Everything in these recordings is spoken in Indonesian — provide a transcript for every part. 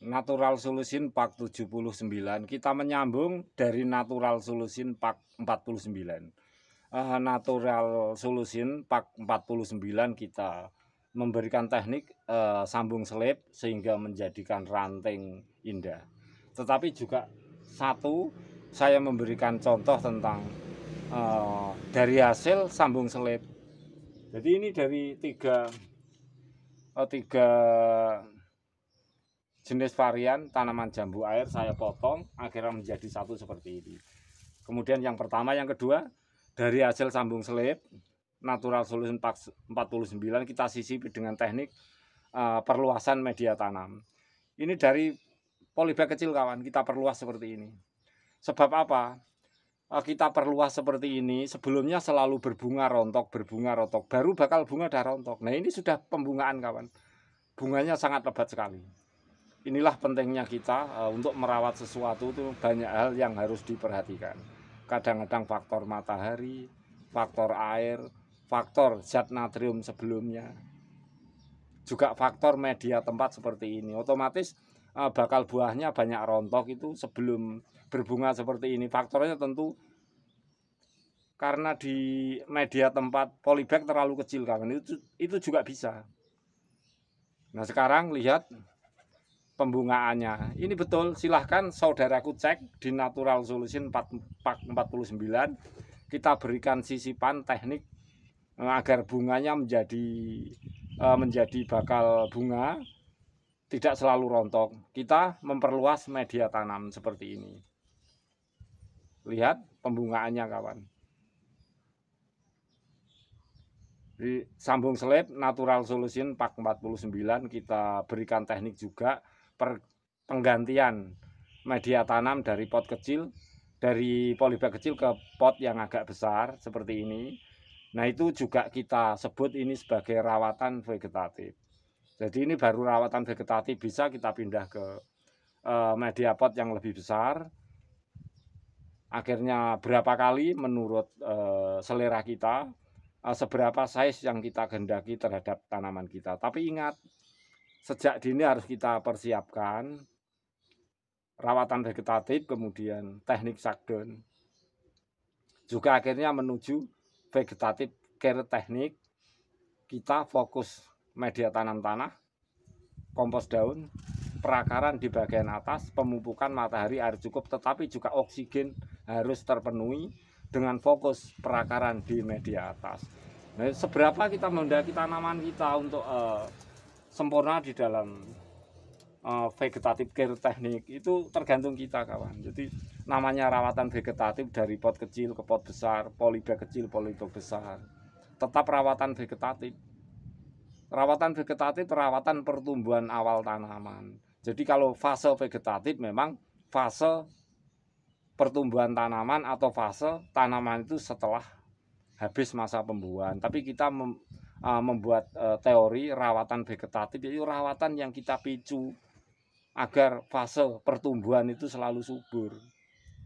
Natural Solution Pak 79. Kita menyambung dari Natural Solution Pak 49. Natural Solution Pak 49 kita memberikan teknik sambung selip sehingga menjadikan ranting indah. Tetapi juga satu, saya memberikan contoh tentang dari hasil sambung selip. Jadi ini dari tiga jenis varian tanaman jambu air saya potong akhirnya menjadi satu seperti ini. Kemudian yang pertama, yang kedua, dari hasil sambung selip Natural Solution 49 kita sisipi dengan teknik perluasan media tanam. Ini dari polybag kecil kawan, kita perluas seperti ini. Sebab apa? Kita perluas seperti ini, sebelumnya selalu berbunga rontok, baru bakal bunga dah rontok. Nah ini sudah pembungaan kawan, bunganya sangat lebat sekali. Inilah pentingnya kita untuk merawat sesuatu itu banyak hal yang harus diperhatikan. Kadang-kadang faktor matahari, faktor air, faktor zat natrium sebelumnya, juga faktor media tempat seperti ini. Otomatis bakal buahnya banyak rontok itu sebelum berbunga seperti ini. Faktornya tentu karena di media tempat polybag terlalu kecil kawan, itu juga bisa. Nah sekarang lihat pembungaannya. Ini betul, silahkan saudaraku cek di Natural Solution Pak 49. Kita berikan sisipan teknik agar bunganya menjadi bakal bunga, tidak selalu rontok. Kita memperluas media tanam seperti ini. Lihat pembungaannya kawan. Di sambung selip Natural Solution Pak 49 kita berikan teknik juga penggantian media tanam dari pot kecil, dari polybag kecil ke pot yang agak besar seperti ini. Nah itu juga kita sebut ini sebagai rawatan vegetatif. Jadi ini baru rawatan vegetatif, bisa kita pindah ke media pot yang lebih besar. Akhirnya berapa kali menurut selera kita, seberapa size yang kita kehendaki terhadap tanaman kita. Tapi ingat, sejak dini harus kita persiapkan rawatan vegetatif, kemudian teknik shutdown. Juga akhirnya menuju vegetatif care teknik, kita fokus media tanam tanah, kompos daun, perakaran di bagian atas, pemupukan matahari, air cukup, tetapi juga oksigen harus terpenuhi dengan fokus perakaran di media atas. Nah, seberapa kita mendaki tanaman kita untuk sempurna di dalam vegetatif care teknik itu tergantung kita kawan. Jadi namanya rawatan vegetatif dari pot kecil ke pot besar, polybag kecil, polybag besar, tetap rawatan vegetatif. Rawatan vegetatif perawatan pertumbuhan awal tanaman. Jadi kalau fase vegetatif memang fase pertumbuhan tanaman atau fase tanaman itu setelah habis masa pembuahan. Tapi kita membuat teori rawatan vegetatif, itu rawatan yang kita picu agar fase pertumbuhan itu selalu subur.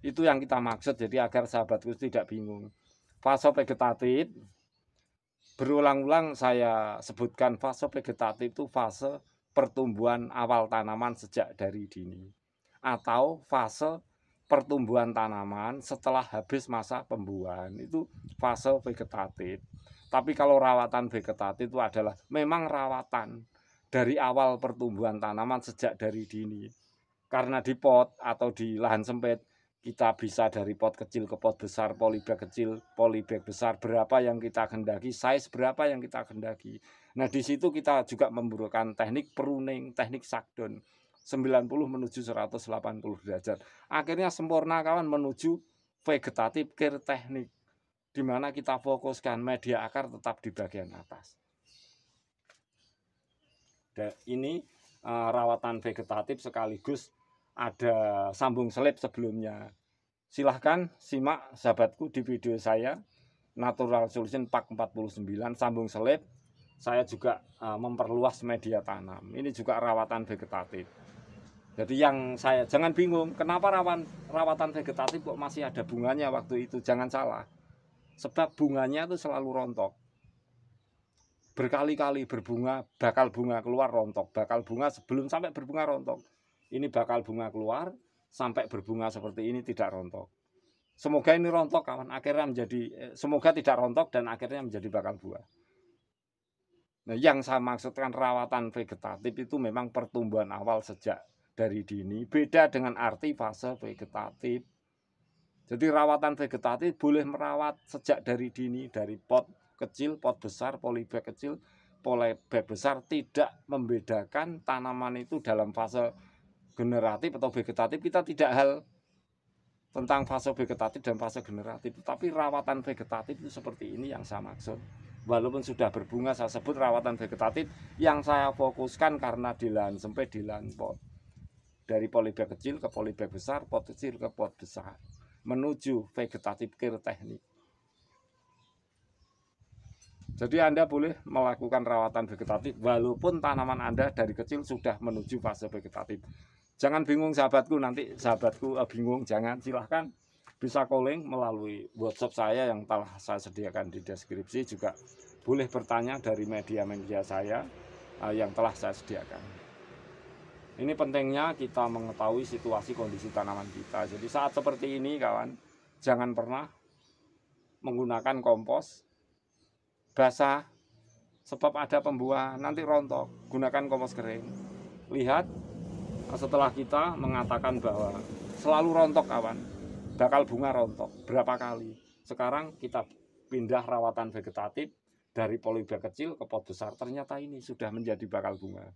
Itu yang kita maksud, jadi agar sahabatku tidak bingung. Fase vegetatif, berulang-ulang saya sebutkan, fase vegetatif itu fase pertumbuhan awal tanaman sejak dari dini, atau fase pertumbuhan tanaman setelah habis masa pembuahan, itu fase vegetatif. Tapi kalau rawatan vegetatif itu adalah memang rawatan dari awal pertumbuhan tanaman sejak dari dini. Karena di pot atau di lahan sempit kita bisa dari pot kecil ke pot besar, polybag kecil, polybag besar, berapa yang kita kehendaki, size berapa yang kita kehendaki. Nah di situ kita juga memberikan teknik pruning, teknik shutdown 90 menuju 180 derajat. Akhirnya sempurna kawan menuju vegetatif care teknik, di mana kita fokuskan media akar tetap di bagian atas. Dan ini rawatan vegetatif sekaligus ada sambung selip sebelumnya. Silahkan simak sahabatku di video saya Natural Solution Pak 49 sambung selip. Saya juga memperluas media tanam. Ini juga rawatan vegetatif. Jadi yang saya jangan bingung kenapa rawatan vegetatif kok masih ada bunganya waktu itu, jangan salah. Sebab bunganya itu selalu rontok. Berkali-kali berbunga, bakal bunga keluar rontok, bakal bunga sebelum sampai berbunga rontok. ini bakal bunga keluar, sampai berbunga seperti ini tidak rontok. Semoga ini rontok kawan, akhirnya menjadi, semoga tidak rontok dan akhirnya menjadi bakal buah. Nah, yang saya maksudkan rawatan vegetatif itu memang pertumbuhan awal sejak dari dini, beda dengan arti fase vegetatif. Jadi rawatan vegetatif boleh merawat sejak dari dini, dari pot kecil, pot besar, polybag kecil, polybag besar, tidak membedakan tanaman itu dalam fase generatif atau vegetatif. Kita tidak hal tentang fase vegetatif dan fase generatif, tapi rawatan vegetatif itu seperti ini yang saya maksud. Walaupun sudah berbunga, saya sebut rawatan vegetatif yang saya fokuskan karena di lahan sempit, di lahan pot. Dari polybag kecil ke polybag besar, pot kecil ke pot besar, menuju vegetatif care teknik. Jadi Anda boleh melakukan rawatan vegetatif walaupun tanaman Anda dari kecil sudah menuju fase vegetatif. Jangan bingung sahabatku, nanti sahabatku bingung, jangan, silahkan bisa calling melalui WhatsApp saya yang telah saya sediakan di deskripsi, juga boleh bertanya dari media-media saya yang telah saya sediakan. Ini pentingnya kita mengetahui situasi kondisi tanaman kita. Jadi saat seperti ini kawan, jangan pernah menggunakan kompos basah, sebab ada pembuahan, nanti rontok. Gunakan kompos kering. Lihat, setelah kita mengatakan bahwa selalu rontok kawan, bakal bunga rontok berapa kali. Sekarang kita pindah rawatan vegetatif dari polybag kecil ke pot besar, ternyata ini sudah menjadi bakal bunga.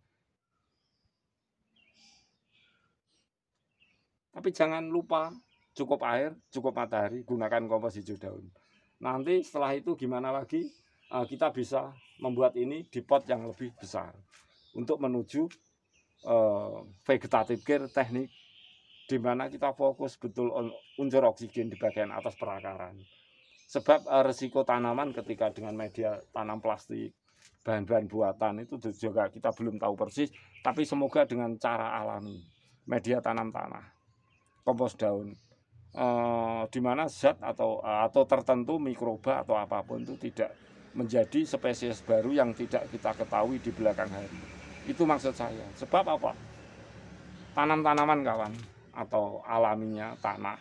Tapi jangan lupa cukup air, cukup matahari, gunakan kompos hijau daun. Nanti setelah itu gimana lagi? Kita bisa membuat ini di pot yang lebih besar untuk menuju vegetative care teknik, di mana kita fokus betul unsur oksigen di bagian atas perakaran. Sebab resiko tanaman ketika dengan media tanam plastik, bahan-bahan buatan itu juga kita belum tahu persis, tapi semoga dengan cara alami, media tanam tanah, kompos daun, di mana zat atau tertentu mikroba atau apapun itu tidak menjadi spesies baru yang tidak kita ketahui di belakang hari. Itu maksud saya. Sebab apa? Tanam-tanaman kawan, atau alaminya tanah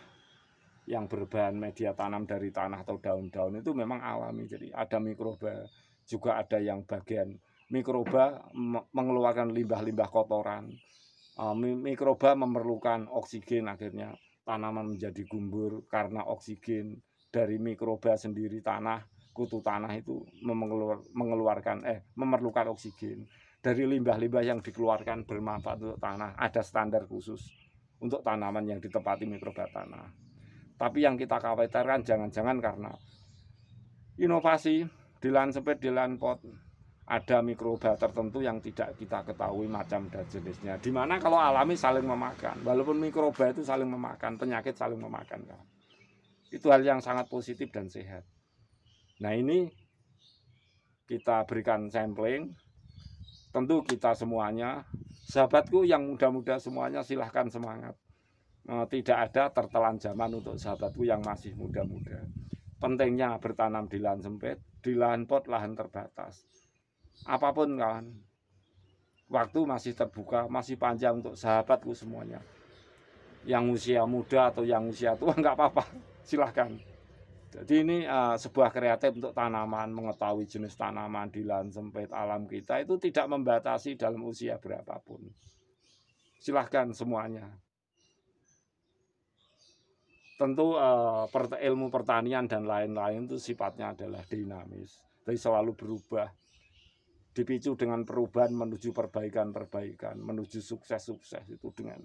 yang berbahan media tanam dari tanah atau daun-daun itu memang alami. Jadi ada mikroba, juga ada yang bagian mikroba mengeluarkan limbah-limbah kotoran. Mikroba memerlukan oksigen, akhirnya tanaman menjadi gumbur karena oksigen dari mikroba sendiri. Tanah, kutu tanah itu memerlukan oksigen. Dari limbah-limbah yang dikeluarkan bermanfaat untuk tanah, ada standar khusus untuk tanaman yang ditempati mikroba tanah. Tapi yang kita khawatirkan jangan-jangan karena inovasi di lahan sempit, di lahan pot, ada mikroba tertentu yang tidak kita ketahui macam dan jenisnya. Dimana kalau alami saling memakan, walaupun mikroba itu saling memakan, penyakit saling memakan kan. Itu hal yang sangat positif dan sehat. Nah ini kita berikan sampling. Tentu kita semuanya, sahabatku yang muda-muda semuanya, silahkan semangat. Tidak ada tertelan zaman untuk sahabatku yang masih muda-muda. Pentingnya bertanam di lahan sempit, di lahan pot, lahan terbatas. Apapun kawan, waktu masih terbuka, masih panjang untuk sahabatku semuanya. Yang usia muda atau yang usia tua nggak apa-apa, silahkan. Jadi ini sebuah kreatif untuk tanaman, mengetahui jenis tanaman di lahan sempit alam kita itu tidak membatasi dalam usia berapapun. Silahkan semuanya. Tentu ilmu pertanian dan lain-lain itu sifatnya adalah dinamis, jadi selalu berubah. Dipicu dengan perubahan menuju perbaikan-perbaikan, menuju sukses-sukses itu dengan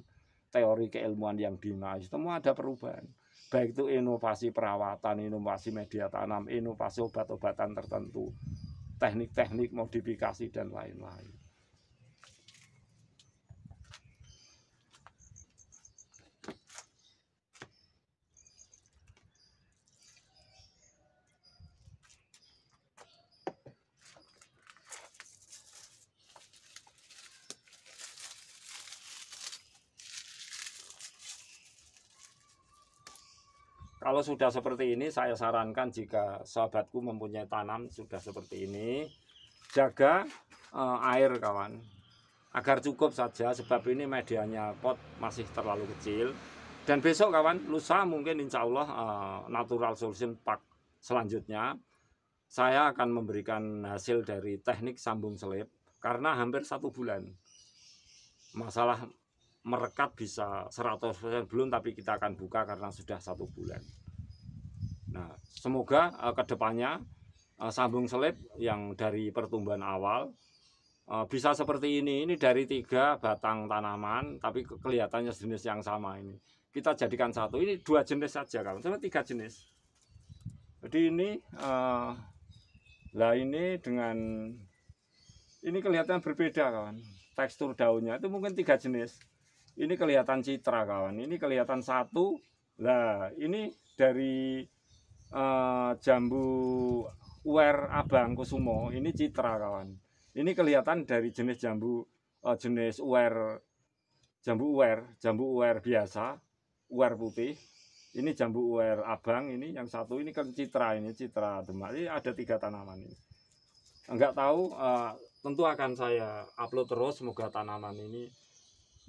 teori keilmuan yang dinamis. Semua ada perubahan. Baik itu inovasi perawatan, inovasi media tanam, inovasi obat-obatan tertentu, teknik-teknik modifikasi dan lain-lain. Kalau sudah seperti ini, saya sarankan jika sahabatku mempunyai tanam sudah seperti ini, jaga air kawan. agar cukup saja, sebab ini medianya pot masih terlalu kecil. Dan besok kawan, lusa mungkin insya Allah natural solution pack selanjutnya saya akan memberikan hasil dari teknik sambung selip, karena hampir 1 bulan. Masalah merekat bisa 100% belum, tapi kita akan buka karena sudah 1 bulan. Nah, semoga kedepannya sambung selip yang dari pertumbuhan awal bisa seperti ini dari 3 batang tanaman, tapi kelihatannya jenis yang sama ini. Kita jadikan satu, ini 2 jenis saja kawan, cuma 3 jenis. Jadi ini, ini dengan ini kelihatan berbeda kawan. Tekstur daunnya itu mungkin 3 jenis. Ini kelihatan citra kawan, ini kelihatan satu. Lah ini dari jambu uwer abang kusumo, ini citra kawan. Ini kelihatan dari jenis jambu jenis jambu uwer biasa, uwer putih. Ini jambu uwer abang, ini yang satu ini kan citra, ini citra Demak. Ini ada 3 tanaman ini. Enggak tahu, tentu akan saya upload terus. Semoga tanaman ini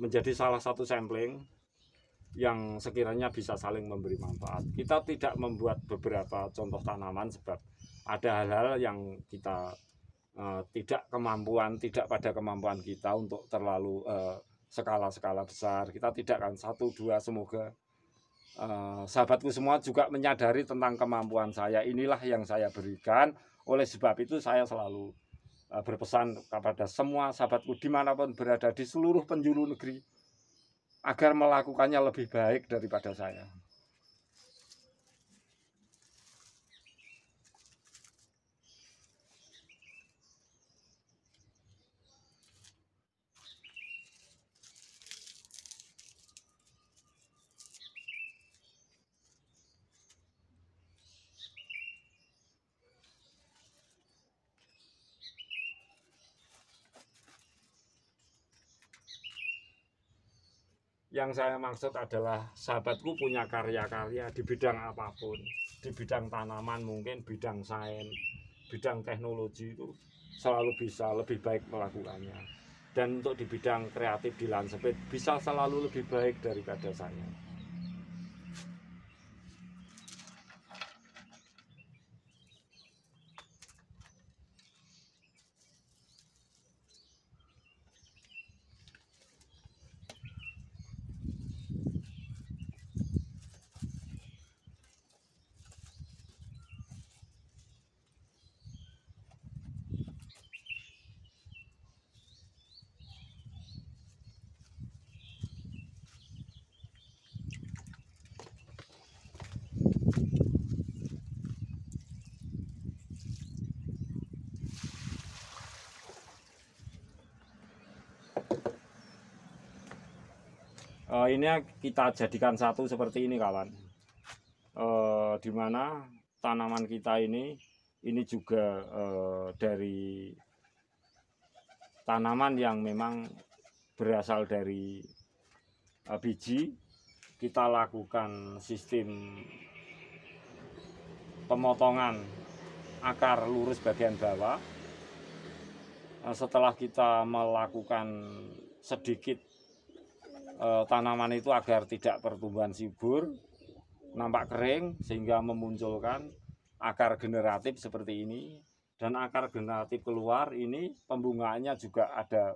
menjadi salah satu sampling yang sekiranya bisa saling memberi manfaat. Kita tidak membuat beberapa contoh tanaman sebab ada hal-hal yang kita tidak pada kemampuan kita untuk terlalu skala-skala besar. Kita tidak akan 1, 2, semoga sahabatku semua juga menyadari tentang kemampuan saya. Inilah yang saya berikan. Oleh sebab itu saya selalu berpesan kepada semua sahabatku dimanapun berada di seluruh penjuru negeri, agar melakukannya lebih baik daripada saya. Yang saya maksud adalah sahabatku punya karya-karya di bidang apapun, di bidang tanaman mungkin, bidang sains, bidang teknologi, itu selalu bisa lebih baik melakukannya. Dan untuk di bidang kreatif di landscape bisa selalu lebih baik daripada saya. Ini kita jadikan satu seperti ini kawan, dimana tanaman kita ini juga dari tanaman yang memang berasal dari biji. Kita lakukan sistem pemotongan akar lurus bagian bawah. Setelah kita melakukan sedikit tanaman itu agar tidak pertumbuhan subur, nampak kering, sehingga memunculkan akar generatif seperti ini. Dan akar generatif keluar ini pembungaannya juga ada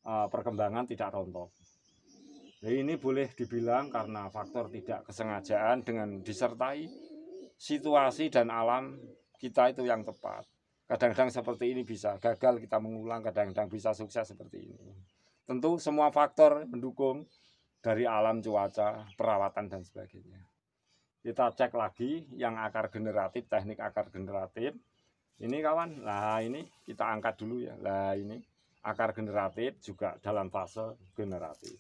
perkembangan tidak rontok. Jadi ini boleh dibilang karena faktor tidak kesengajaan dengan disertai situasi dan alam kita itu yang tepat. Kadang-kadang seperti ini bisa gagal kita mengulang, kadang-kadang bisa sukses seperti ini. Tentu semua faktor mendukung dari alam, cuaca, perawatan dan sebagainya. Kita cek lagi yang akar generatif, teknik akar generatif. Ini kawan, nah ini kita angkat dulu ya. Nah ini akar generatif juga dalam fase generatif.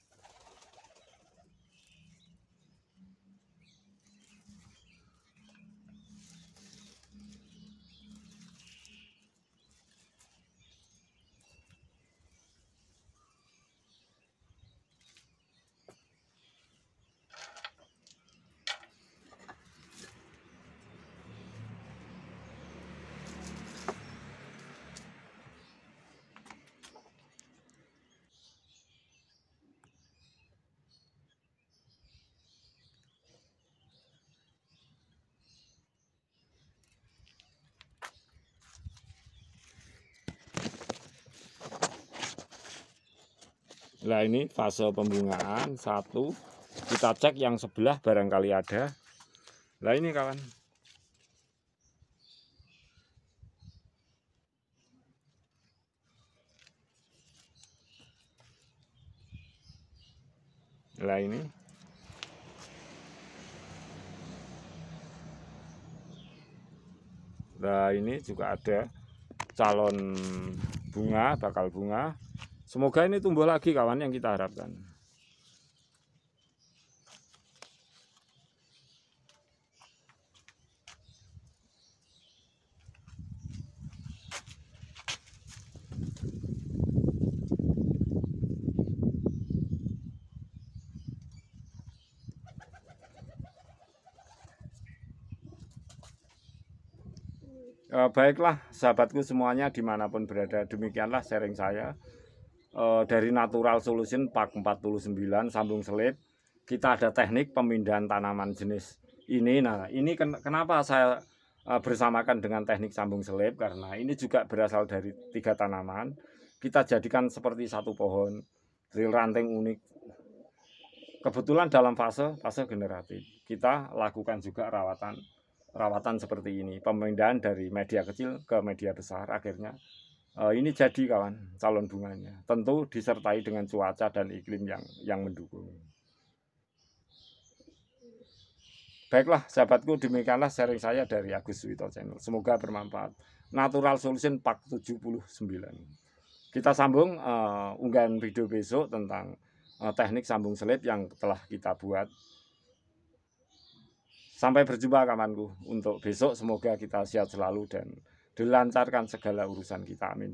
Nah ini fase pembungaan 1. Kita cek yang sebelah barangkali ada. Nah ini kawan. Nah ini. Nah ini juga ada calon bunga, bakal bunga. Semoga ini tumbuh lagi kawan, yang kita harapkan. Baiklah sahabatku semuanya dimanapun berada, demikianlah sharing saya dari Natural Solution Pak 49 sambung selip. Kita ada teknik pemindahan tanaman jenis ini. Nah ini kenapa saya bersamakan dengan teknik sambung selip, karena ini juga berasal dari 3 tanaman. Kita jadikan seperti satu pohon, dari ranting unik. Kebetulan dalam fase generatif kita lakukan juga rawatan seperti ini, pemindahan dari media kecil ke media besar. Akhirnya ini jadi kawan calon bunganya, tentu disertai dengan cuaca dan iklim yang mendukung. Baiklah sahabatku, demikianlah sharing saya dari Agus Suwito Channel, semoga bermanfaat. Natural Solution Pak 79. Kita sambung unggahan video besok tentang teknik sambung selip yang telah kita buat. Sampai berjumpa kawanku untuk besok. Semoga kita sehat selalu dan dilancarkan segala urusan kita. Amin.